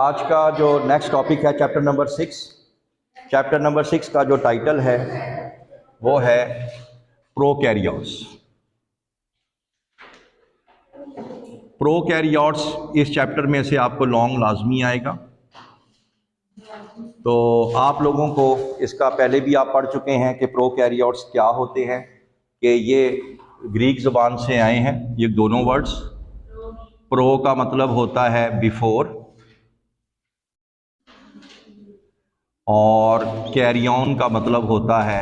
आज का जो नेक्स्ट टॉपिक है चैप्टर नंबर 6। चैप्टर नंबर 6 का जो टाइटल है वो है प्रोकैरियोट्स। प्रोकैरियोट्स इस चैप्टर में से आपको लॉन्ग लाजमी आएगा, तो आप लोगों को इसका पहले भी आप पढ़ चुके हैं कि प्रोकैरियोट्स क्या होते हैं, कि ये ग्रीक ज़बान से आए हैं। ये दोनों वर्ड्स, प्रो का मतलब होता है बिफोर और कैरियन का मतलब होता है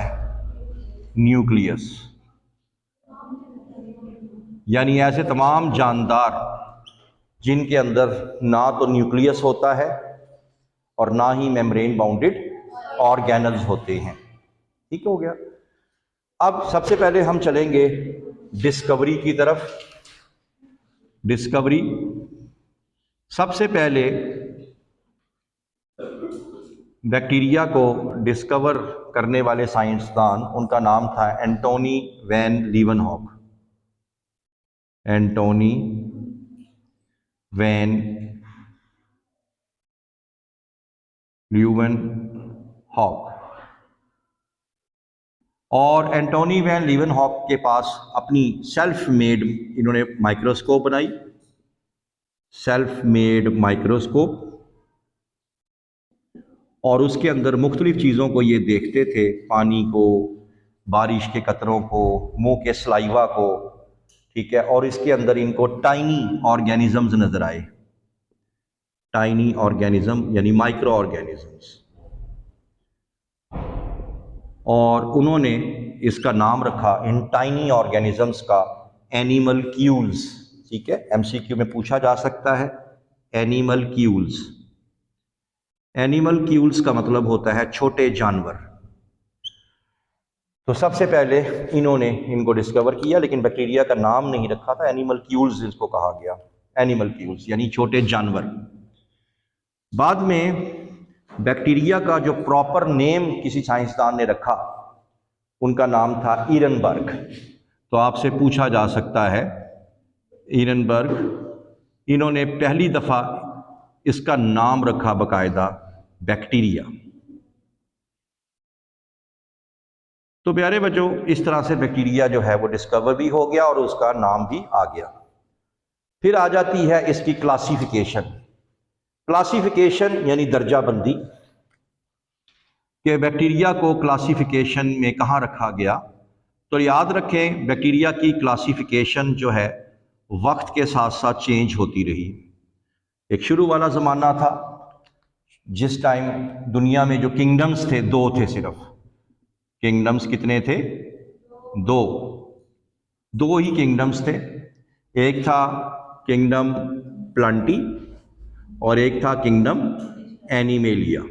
न्यूक्लियस। यानी ऐसे तमाम जानदार जिनके अंदर ना तो न्यूक्लियस होता है और ना ही मेम्ब्रेन बाउंडेड ऑर्गेनल्स होते हैं। ठीक हो गया। अब सबसे पहले हम चलेंगे डिस्कवरी की तरफ। डिस्कवरी, सबसे पहले बैक्टीरिया को डिस्कवर करने वाले साइंसदान, उनका नाम था Antonie van Leeuwenhoek. Antonie van Leeuwenhoek. और एंटोनी वैन लीवनहॉक के पास अपनी सेल्फ मेड इन्होंने माइक्रोस्कोप बनाई, सेल्फ मेड माइक्रोस्कोप, और उसके अंदर मुख्तलिफ चीज़ों को ये देखते थे, पानी को, बारिश के कतरों को, मुंह के सलाइवा को, ठीक है। और इसके अंदर इनको टाइनी ऑर्गेनिजम्स नजर आए, टाइनी ऑर्गेनिज्म यानी माइक्रो ऑर्गेनिजम्स, और उन्होंने इसका नाम रखा इन टाइनी ऑर्गेनिजम्स का एनिमल्क्यूल्स। ठीक है, एमसीक्यू में पूछा जा सकता है एनिमल्क्यूल्स। एनिमल्क्यूल्स का मतलब होता है छोटे जानवर। तो सबसे पहले इन्होंने इनको डिस्कवर किया, लेकिन बैक्टीरिया का नाम नहीं रखा था, एनिमल्क्यूल्स इसको कहा गया, एनिमल्क्यूल्स यानी छोटे जानवर। बाद में बैक्टीरिया का जो प्रॉपर नेम किसी साइंसदान ने रखा, उनका नाम था ईरनबर्ग। तो आपसे पूछा जा सकता है ईरनबर्ग, इन्होंने पहली दफा इसका नाम रखा बाकायदा बैक्टीरिया। तो प्यारे बच्चों, इस तरह से बैक्टीरिया जो है वो डिस्कवर भी हो गया और उसका नाम भी आ गया। फिर आ जाती है इसकी क्लासिफिकेशन। क्लासिफिकेशन यानी दर्जाबंदी, कि बैक्टीरिया को क्लासिफिकेशन में कहाँ रखा गया। तो याद रखें, बैक्टीरिया की क्लासिफिकेशन जो है वक्त के साथ साथ चेंज होती रही। एक शुरू वाला ज़माना था जिस टाइम दुनिया में जो किंगडम्स थे, दो थे सिर्फ। किंगडम्स कितने थे? दो ही किंगडम्स थे। एक था किंगडम प्लांटी और एक था किंगडम एनिमेलिया।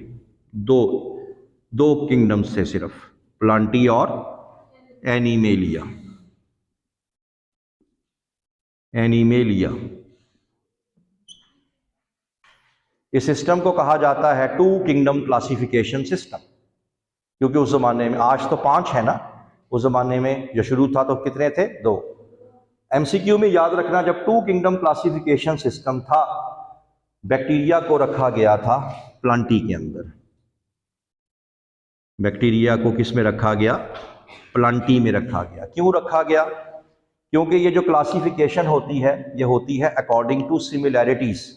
दो किंगडम्स थे सिर्फ, प्लांटी और एनिमेलिया। इस सिस्टम को कहा जाता है टू किंगडम क्लासिफिकेशन सिस्टम, क्योंकि उस जमाने में, आज तो 5 है ना, उस जमाने में जो शुरू था तो कितने थे? 2। एमसीक्यू में याद रखना, जब टू किंगडम क्लासिफिकेशन सिस्टम था, बैक्टीरिया को रखा गया था प्लांटी के अंदर। बैक्टीरिया को किस में रखा गया? प्लांटी में रखा गया। क्यों रखा गया? क्योंकि ये जो क्लासिफिकेशन होती है, ये होती है अकॉर्डिंग टू सिमिलैरिटीज।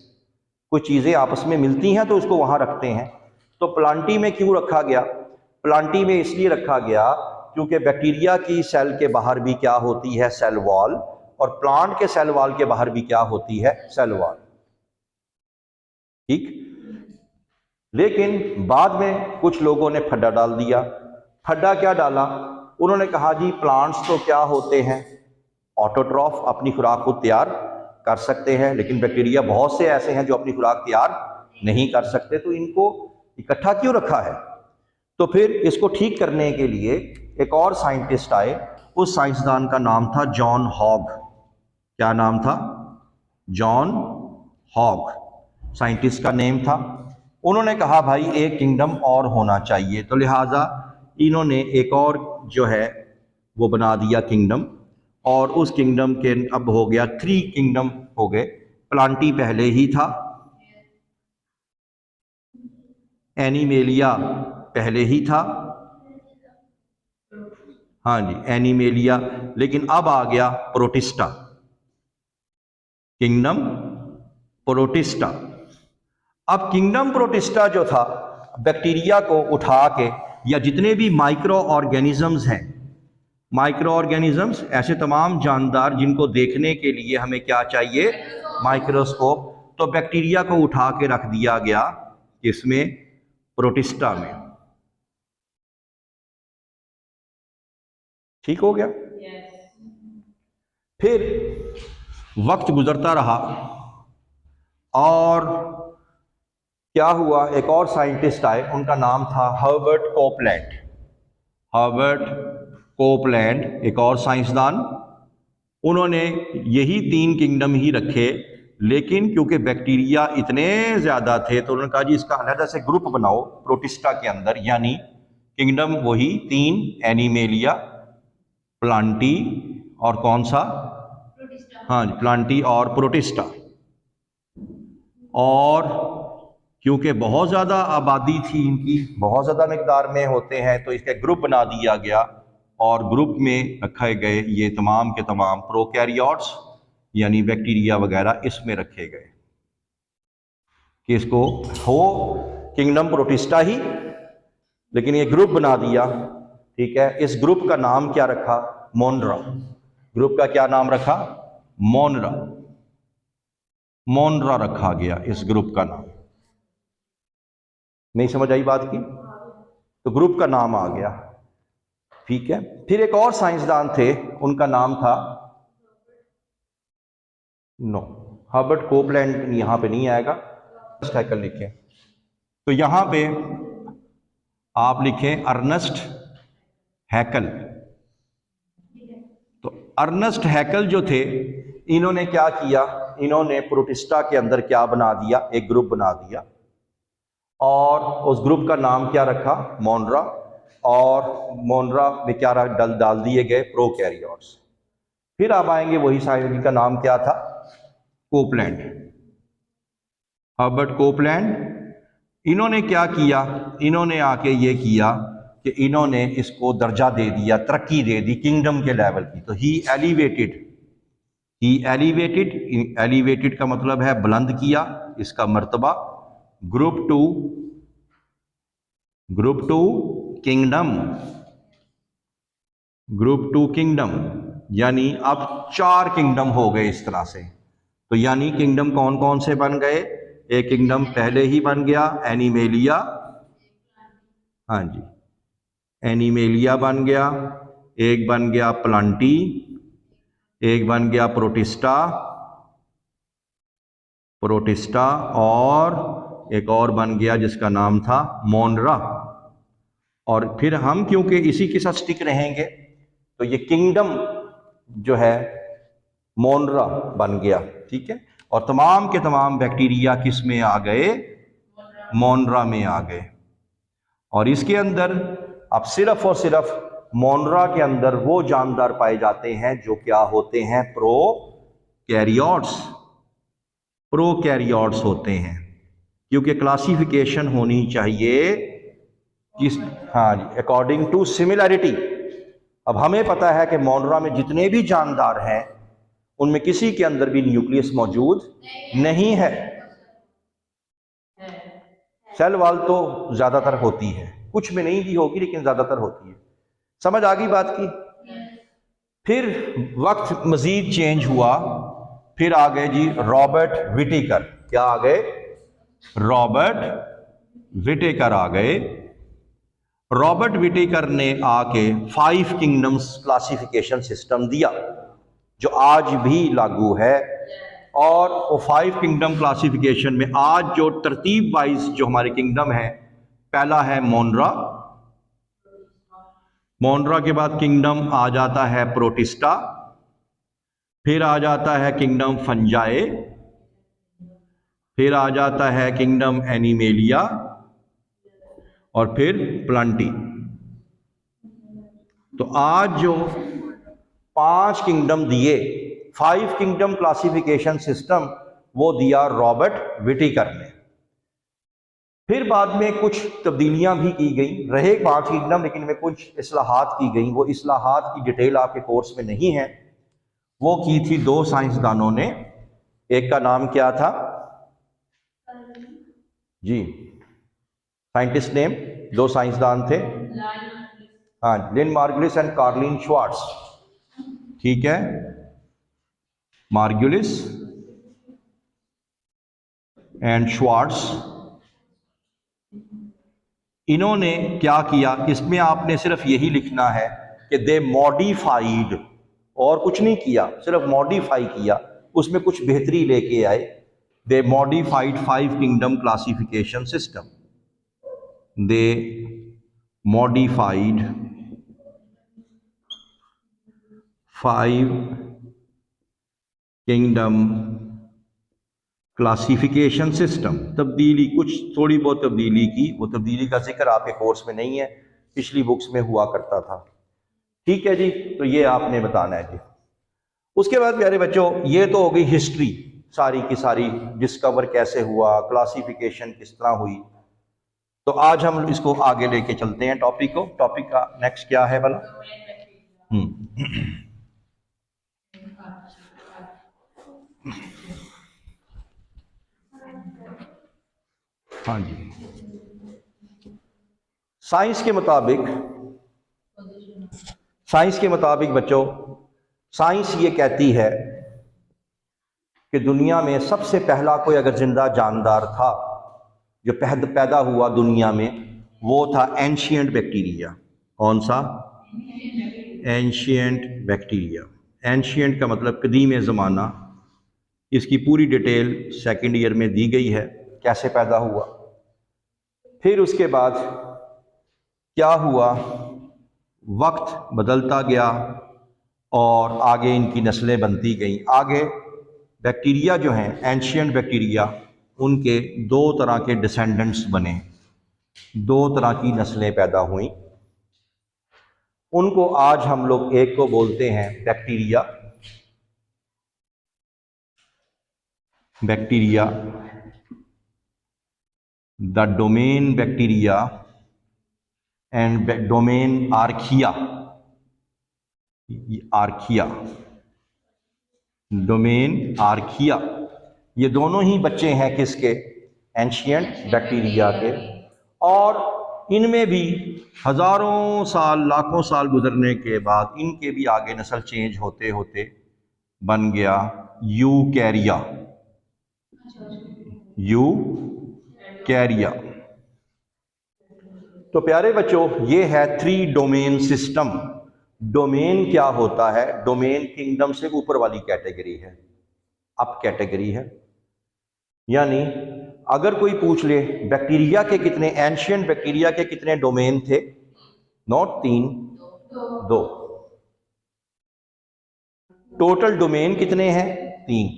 कुछ चीज़ें आपस में मिलती हैं तो उसको वहाँ रखते हैं। तो प्लांटी में क्यों रखा गया? प्लांटी में इसलिए रखा गया क्योंकि बैक्टीरिया की सेल के बाहर भी क्या होती है? Cell wall. और प्लांट के सेल वॉल के बाहर भी क्या होती है? Cell wall. ठीक। लेकिन बाद में कुछ लोगों ने फड्डा डाल दिया। फड्डा क्या डाला? उन्होंने कहा जी प्लांट्स तो क्या होते हैं? ऑटोट्रॉफ, अपनी खुराक को तैयार कर सकते हैं, लेकिन बैक्टीरिया बहुत से ऐसे हैं जो अपनी खुराक तैयार नहीं कर सकते, तो इनको इकट्ठा क्यों रखा है? तो फिर इसको ठीक करने के लिए एक और साइंटिस्ट आए। उस साइंसदान का नाम था जॉन हॉग। क्या नाम था? जॉन हॉग साइंटिस्ट का नेम था। उन्होंने कहा भाई एक किंगडम और होना चाहिए, तो लिहाजा इन्होंने एक और जो है वो बना दिया किंगडम, और उस किंगडम के अब हो गया 3 किंगडम हो गए। प्लांटी पहले ही था, एनिमेलिया पहले ही था, हाँ जी एनिमेलिया, लेकिन अब आ गया प्रोटिस्टा, किंगडम प्रोटिस्टा। अब किंगडम प्रोटिस्टा जो था, बैक्टीरिया को उठा के, या जितने भी माइक्रो ऑर्गेनिजम्स हैं, माइक्रो ऑर्गेनिजम्स ऐसे तमाम जानदार जिनको देखने के लिए हमें क्या चाहिए, माइक्रोस्कोप, तो बैक्टीरिया को उठा के रख दिया गया किसमें, प्रोटिस्टा में। ठीक हो गया। फिर वक्त गुजरता रहा और क्या हुआ, एक और साइंटिस्ट आए, उनका नाम था हर्बर्ट कोपलैंड। हर्बर्ट कोपलैंड एक और साइंसदान, उन्होंने यही 3 किंगडम ही रखे, लेकिन क्योंकि बैक्टीरिया इतने ज़्यादा थे तो उन्होंने कहा जी इसका अलग से ग्रुप बनाओ प्रोटिस्टा के अंदर, यानी किंगडम वही 3, एनिमेलिया, प्लांटी और कौन सा, हाँ प्लांटी और प्रोटिस्टा। और क्योंकि बहुत ज़्यादा आबादी थी इनकी, बहुत ज़्यादा मिकदार में होते हैं, तो इसका ग्रुप बना दिया गया और ग्रुप में रखे गए ये तमाम के तमाम प्रोकैरियोट्स, यानी बैक्टीरिया वगैरह इसमें रखे गए कि इसको हो किंगडम प्रोटिस्टा ही, लेकिन ये ग्रुप बना दिया। ठीक है, इस ग्रुप का नाम क्या रखा, मोनरा। ग्रुप का क्या नाम रखा, मोनरा। मोनरा रखा गया इस ग्रुप का नाम। नहीं समझ आई बात की, तो ग्रुप का नाम आ गया। ठीक है, फिर एक और साइंसदान थे, उनका नाम था, नो हर्बर्ट कोपलैंड यहां पे नहीं आएगा, हैकल लिखें, तो यहां पे आप लिखें अर्नेस्ट हैकल। तो अर्नेस्ट हैकल जो थे, इन्होंने क्या किया, इन्होंने प्रोटिस्टा के अंदर क्या बना दिया, एक ग्रुप बना दिया और उस ग्रुप का नाम क्या रखा, मोनरा। और मोनरा में क्या डाल दिए गए, प्रोकैरियोट्स। फिर आप आएंगे वही साइंटिस्ट का नाम क्या था, कोपलैंड, हर्बर्ट कोपलैंड। इन्होंने क्या किया, इन्होंने आके ये किया कि इन्होंने इसको दर्जा दे दिया, तरक्की दे दी किंगडम के लेवल की। तो ही एलिवेटेड का मतलब है बुलंद किया इसका मर्तबा, ग्रुप टू किंगडम, यानी अब 4 किंगडम हो गए इस तरह से। तो यानी किंगडम कौन कौन से बन गए, एक किंगडम पहले ही बन गया एनिमेलिया, हाँ जी एनिमेलिया बन गया, एक बन गया प्लांटी, एक बन गया प्रोटिस्टा और एक और बन गया जिसका नाम था मोनरा। और फिर हम क्योंकि इसी के साथ स्टिक रहेंगे तो ये किंगडम जो है मोनरा बन गया। ठीक है, और तमाम के तमाम बैक्टीरिया किस में आ गए, मोनरा में आ गए। और इसके अंदर अब सिर्फ और सिर्फ मोनरा के अंदर वो जानदार पाए जाते हैं जो क्या होते हैं, प्रोकैरियोट्स होते हैं, क्योंकि क्लासिफिकेशन होनी चाहिए किस, हाँ जी अकॉर्डिंग टू सिमिलैरिटी। अब हमें पता है कि मोनरा में जितने भी जानदार हैं उनमें किसी के अंदर भी न्यूक्लियस मौजूद नहीं है, सेल वॉल तो ज्यादातर होती है, कुछ में नहीं भी होगी लेकिन ज्यादातर होती है। समझ आ गई बात की। फिर वक्त मजीद चेंज हुआ, फिर आ गए जी रॉबर्ट विटेकर। क्या आ गए, रॉबर्ट विटेकर आ गए। रॉबर्ट विटेकर ने आके 5 किंगडम्स क्लासिफिकेशन सिस्टम दिया जो आज भी लागू है। और वो 5 किंगडम क्लासिफिकेशन में आज जो तरतीब वाइज जो हमारे किंगडम है, पहला है मोनरा, मोनरा के बाद किंगडम आ जाता है प्रोटिस्टा, फिर आ जाता है किंगडम फंजाए, फिर आ जाता है किंगडम एनिमेलिया और फिर प्लांटी। तो आज जो 5 किंगडम दिए, 5 किंगडम क्लासिफिकेशन सिस्टम, वो दिया रॉबर्ट विटेकर ने। फिर बाद में कुछ तब्दीलियां भी की गई, रहे 5 किंगडम लेकिन में कुछ इस्लाहात की गई। वो इस्लाहात की डिटेल आपके कोर्स में नहीं है, वो की थी 2 साइंसदानों ने। एक का नाम क्या था जी, साइंटिस्ट नेम, 2 साइंसदान थे, हाँ, लिन मार्गुलिस एंड कार्लिन श्वार्ट्ज। ठीक है, मार्गुलिस एंड श्वार्ट्ज। इन्होंने क्या किया, इसमें आपने सिर्फ यही लिखना है कि दे मॉडिफाइड, और कुछ नहीं किया, सिर्फ मॉडिफाई किया, उसमें कुछ बेहतरी लेके आए। दे मॉडिफाइड 5 किंगडम क्लासिफिकेशन सिस्टम। दे मॉडिफाइड 5 किंगडम क्लासिफिकेशन सिस्टम। तब्दीली, कुछ थोड़ी बहुत तब्दीली की, वो तब्दीली का जिक्र आपके कोर्स में नहीं है, पिछली बुक्स में हुआ करता था। ठीक है जी, तो ये आपने बताना है जी। उसके बाद प्यारे बच्चों, ये तो हो गई हिस्ट्री सारी की सारी, डिस्कवर कैसे हुआ, क्लासिफिकेशन किस तरह हुई। तो आज हम इसको आगे लेके चलते हैं टॉपिक को। टॉपिक का नेक्स्ट क्या है भला? हाँ जी, साइंस के मुताबिक बच्चों, साइंस ये कहती है कि दुनिया में सबसे पहला कोई अगर जिंदा जानदार था जो पैदा हुआ दुनिया में, वो था एंशिएंट बैक्टीरिया। कौन सा? Ancient bacteria. एंशिएंट का मतलब कदीम ज़माना। इसकी पूरी डिटेल सेकंड ईयर में दी गई है, कैसे पैदा हुआ। फिर उसके बाद क्या हुआ, वक्त बदलता गया और आगे इनकी नस्लें बनती गईं। आगे बैक्टीरिया जो हैं, एंशिएंट बैक्टीरिया, उनके 2 तरह के डिसेंडेंट्स बने, 2 तरह की नस्लें पैदा हुई। उनको आज हम लोग एक को बोलते हैं bacteria, the domain bacteria and domain archaea, domain archaea. ये दोनों ही बच्चे हैं किसके? एंशिएंट बैक्टीरिया के। और इनमें भी हजारों साल, लाखों साल गुजरने के बाद इनके भी आगे नस्ल चेंज होते होते बन गया यूकैरिया। तो प्यारे बच्चों, ये है 3 डोमेन सिस्टम। डोमेन क्या होता है? डोमेन किंगडम से ऊपर वाली कैटेगरी है, अप कैटेगरी है। यानी अगर कोई पूछ ले बैक्टीरिया के कितने, एंशिएंट बैक्टीरिया के कितने डोमेन थे? नॉट 3, 2। टोटल डोमेन कितने हैं? 3।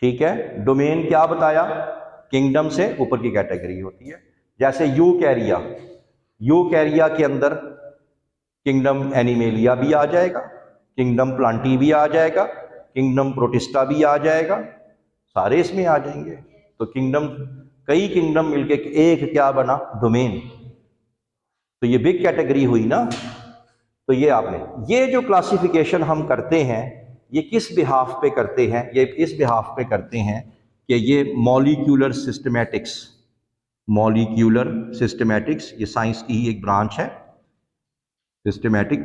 ठीक है, डोमेन क्या बताया? किंगडम से ऊपर की कैटेगरी होती है। जैसे यूकैरिया के अंदर किंगडम एनिमेलिया भी आ जाएगा, किंगडम प्लांटी भी आ जाएगा, किंगडम प्रोटिस्टा भी आ जाएगा, सारे इसमें आ जाएंगे। तो कई किंगडम मिलके एक क्या बना? डोमेन। तो ये बिग कैटेगरी हुई ना। तो ये ये जो क्लासिफिकेशन हम करते हैं, ये किस बिहाफ पे करते हैं? ये इस बिहाफ पे करते हैं कि ये मॉलिक्यूलर सिस्टमैटिक्स, ये साइंस की ही एक ब्रांच है, सिस्टमैटिक,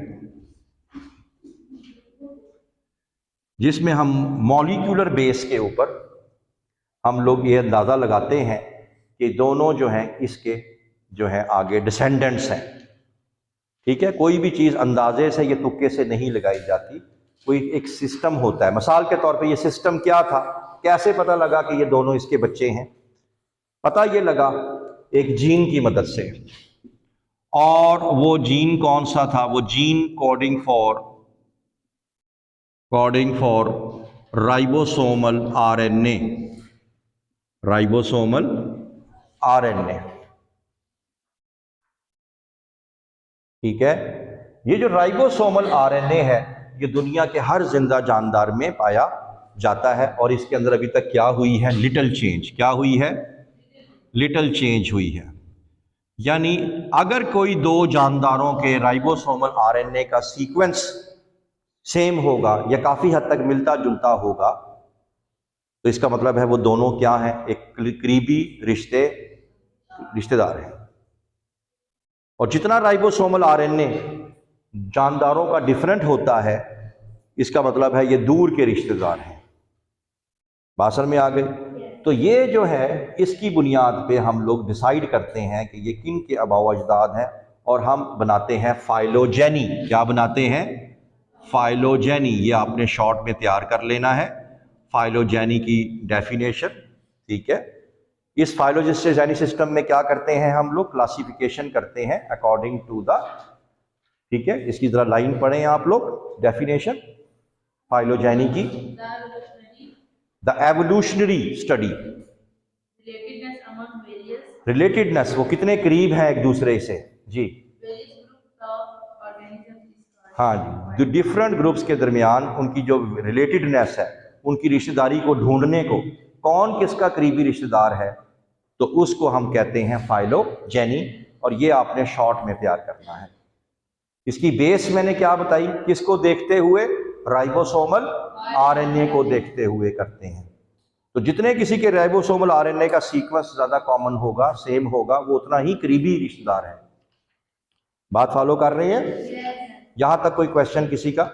जिसमें हम मॉलिक्यूलर बेस के ऊपर हम लोग ये अंदाज़ा लगाते हैं कि दोनों जो हैं इसके जो हैं आगे डिसेंडेंट्स हैं। ठीक है, कोई भी चीज़ अंदाजे से, ये तुक्के से नहीं लगाई जाती, कोई एक सिस्टम होता है। मिसाल के तौर पे ये सिस्टम क्या था? कैसे पता लगा कि ये दोनों इसके बच्चे हैं? पता ये लगा एक जीन की मदद से। और वो जीन कौन सा था? वो gene coding for ribosomal RNA. ठीक है, ये जो राइबोसोमल आरएनए है, ये दुनिया के हर जिंदा जानदार में पाया जाता है। और इसके अंदर अभी तक क्या हुई है? Little change. क्या हुई है? लिटिल चेंज हुई है। यानी अगर कोई दो जानदारों के राइबोसोमल आरएनए का सीक्वेंस सेम होगा या काफ़ी हद तक मिलता जुलता होगा, तो इसका मतलब है वो दोनों क्या हैं, एक करीबी रिश्तेदार हैं। और जितना राइबोसोमल आरएनए जानदारों का डिफरेंट होता है, इसका मतलब है ये दूर के रिश्तेदार हैं। बात समझ में आ गई? तो ये जो है, इसकी बुनियाद पे हम लोग डिसाइड करते हैं कि ये किन के आबाओ अजदाद हैं, और हम बनाते हैं फाइलोजेनी। क्या बनाते हैं? फाइलोजेनी। ये आपने शॉर्ट में तैयार कर लेना है, फाइलोजेनी की डेफिनेशन। ठीक है, इस फाइलोजेनी सिस्टम में क्या करते हैं हम लोग? क्लासिफिकेशन करते हैं अकॉर्डिंग टू द, ठीक है, इसकी जरा लाइन पढ़ें आप लोग, डेफिनेशन फाइलोजेनी की। द एवोल्यूशनरी स्टडी, रिलेटेडनेस, वो कितने करीब हैं एक दूसरे से जी। हाँ जी, जो डिफरेंट ग्रुप्स के दरमियान उनकी जो रिलेटेडनेस है, उनकी रिश्तेदारी को ढूंढने को, कौन किसका करीबी रिश्तेदार है, तो उसको हम कहते हैं फाइलोजेनी। और ये आपने शॉर्ट में तैयार करना है। इसकी बेस मैंने क्या बताई? किसको देखते हुए? राइबोसोमल आरएनए को देखते हुए करते हैं। तो जितने किसी के राइबोसोमल आरएनए का सीक्वेंस ज्यादा कॉमन होगा, सेम होगा, वो उतना ही करीबी रिश्तेदार है। बात फॉलो कर रहे हैं? यहां तक कोई क्वेश्चन किसी का?